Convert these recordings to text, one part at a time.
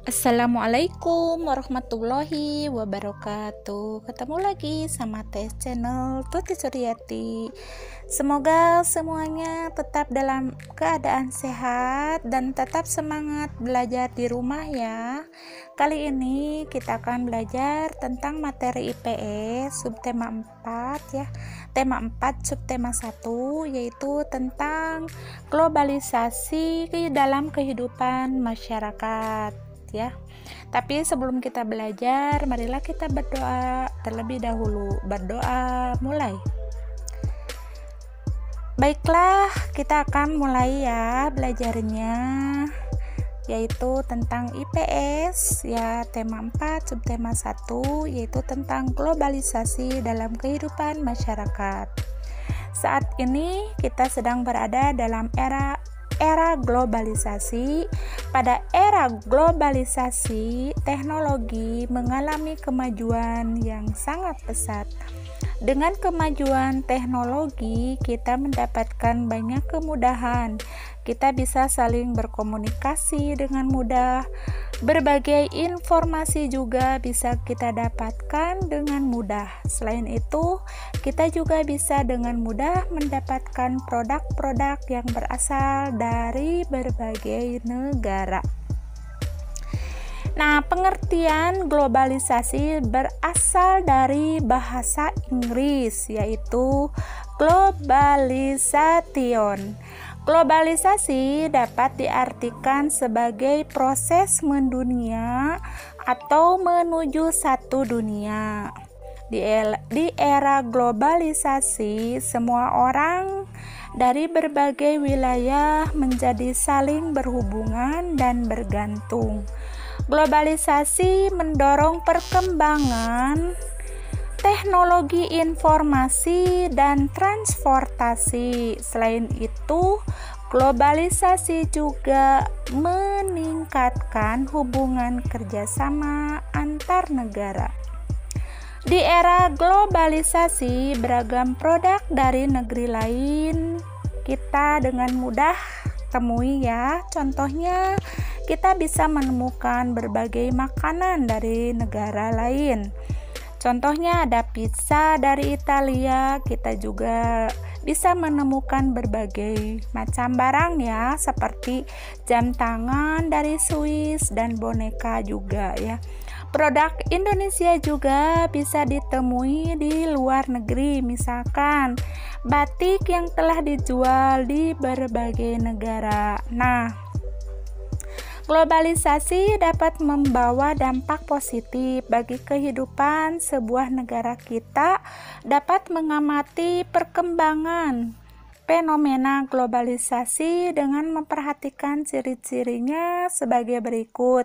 Assalamualaikum warahmatullahi wabarakatuh. Ketemu lagi sama Teh Channel Tuti Suryati. Semoga semuanya tetap dalam keadaan sehat dan tetap semangat belajar di rumah ya. Kali ini kita akan belajar tentang materi IPS subtema 4 ya. Tema 4 subtema 1 yaitu tentang globalisasi dalam kehidupan masyarakat ya. Tapi sebelum kita belajar, marilah kita berdoa terlebih dahulu. Berdoa mulai. Baiklah, kita akan mulai ya belajarnya, yaitu tentang IPS ya, tema 4 subtema 1 yaitu tentang globalisasi dalam kehidupan masyarakat. Saat ini kita sedang berada dalam era globalisasi. Pada era globalisasi, teknologi mengalami kemajuan yang sangat pesat. Dengan kemajuan teknologi, kita mendapatkan banyak kemudahan. Kita bisa saling berkomunikasi dengan mudah. Berbagai informasi juga bisa kita dapatkan dengan mudah. Selain itu, kita juga bisa dengan mudah mendapatkan produk-produk yang berasal dari berbagai negara. Nah, pengertian globalisasi berasal dari bahasa Inggris, yaitu globalization. Globalisasi dapat diartikan sebagai proses mendunia atau menuju satu dunia. Di era globalisasi, semua orang dari berbagai wilayah menjadi saling berhubungan dan bergantung. Globalisasi mendorong perkembangan teknologi informasi dan transportasi. Selain itu, globalisasi juga meningkatkan hubungan kerjasama antar negara. Di era globalisasi, beragam produk dari negeri lain kita dengan mudah temui ya. Contohnya, kita bisa menemukan berbagai makanan dari negara lain. Contohnya ada pizza dari Italia. Kita juga bisa menemukan berbagai macam barang ya, seperti jam tangan dari Swiss dan boneka juga ya. Produk Indonesia juga bisa ditemui di luar negeri, misalkan batik yang telah dijual di berbagai negara. Nah, globalisasi dapat membawa dampak positif bagi kehidupan sebuah negara. Kita dapat mengamati perkembangan fenomena globalisasi dengan memperhatikan ciri-cirinya sebagai berikut.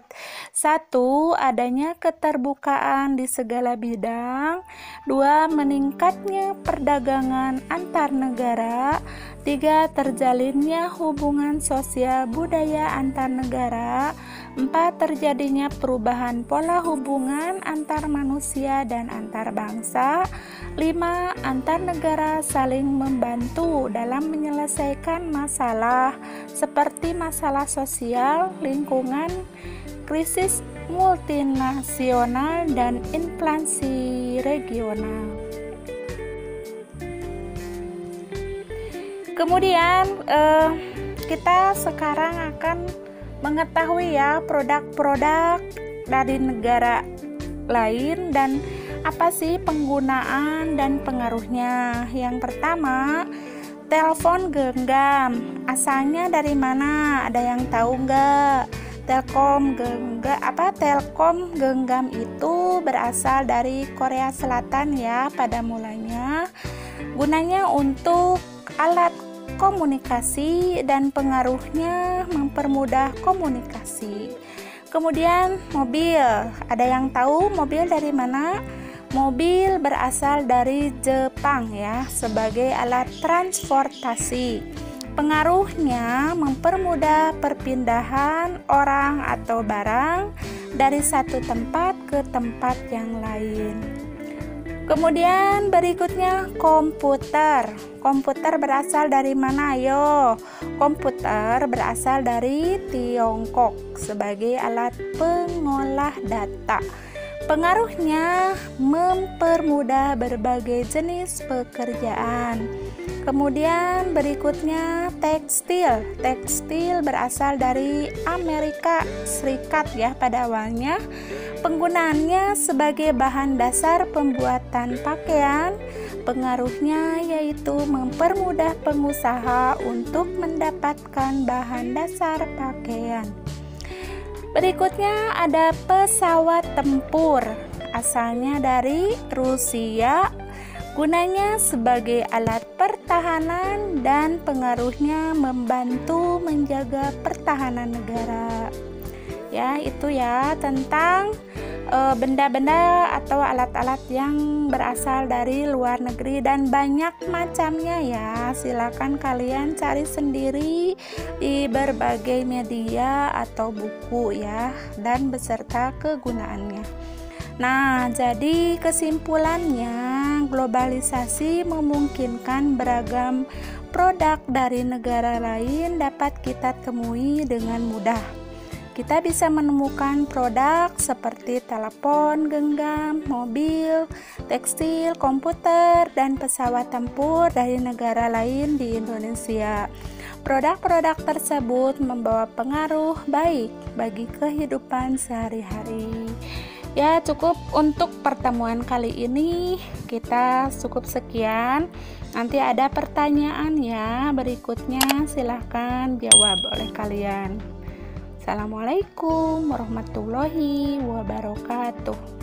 1. Adanya keterbukaan di segala bidang. 2. Meningkatnya perdagangan antar negara. 3. Terjalinnya hubungan sosial budaya antar negara. 4. Terjadinya perubahan pola hubungan antar manusia dan antar bangsa. 5. Antar negara saling membantu dalam menyelesaikan masalah seperti masalah sosial, lingkungan, krisis multinasional, dan inflasi regional. Kemudian kita sekarang akan mengetahui ya produk-produk dari negara lain dan apa sih penggunaan dan pengaruhnya. Yang pertama, telepon genggam. Asalnya dari mana? Ada yang tahu nggak? Telkom genggam itu berasal dari Korea Selatan ya pada mulanya. Gunanya untuk alat komunikasi dan pengaruhnya mempermudah komunikasi. Kemudian mobil. Ada yang tahu mobil dari mana? Mobil berasal dari Jepang ya, sebagai alat transportasi. Pengaruhnya mempermudah perpindahan orang atau barang dari satu tempat ke tempat yang lain. Kemudian berikutnya komputer. Komputer berasal dari mana? Ayo. Komputer berasal dari Tiongkok sebagai alat pengolah data. Pengaruhnya mempermudah berbagai jenis pekerjaan. Kemudian berikutnya tekstil. Tekstil berasal dari Amerika Serikat ya pada awalnya. Penggunaannya sebagai bahan dasar pembuatan pakaian. Pengaruhnya yaitu mempermudah pengusaha untuk mendapatkan bahan dasar pakaian. Berikutnya ada pesawat tempur. Asalnya dari Rusia. Gunanya sebagai alat pertahanan dan pengaruhnya membantu menjaga pertahanan negara. Ya, itu ya tentang benda-benda atau alat-alat yang berasal dari luar negeri dan banyak macamnya ya. Silakan kalian cari sendiri di berbagai media atau buku ya, dan beserta kegunaannya. Nah, jadi kesimpulannya, globalisasi memungkinkan beragam produk dari negara lain dapat kita temui dengan mudah. Kita bisa menemukan produk seperti telepon genggam, mobil, tekstil, komputer, dan pesawat tempur dari negara lain di Indonesia. Produk-produk tersebut membawa pengaruh baik bagi kehidupan sehari-hari. Ya, cukup untuk pertemuan kali ini. Kita cukup sekian. Nanti ada pertanyaan ya berikutnya, silahkan jawab oleh kalian. Assalamualaikum warahmatullahi wabarakatuh.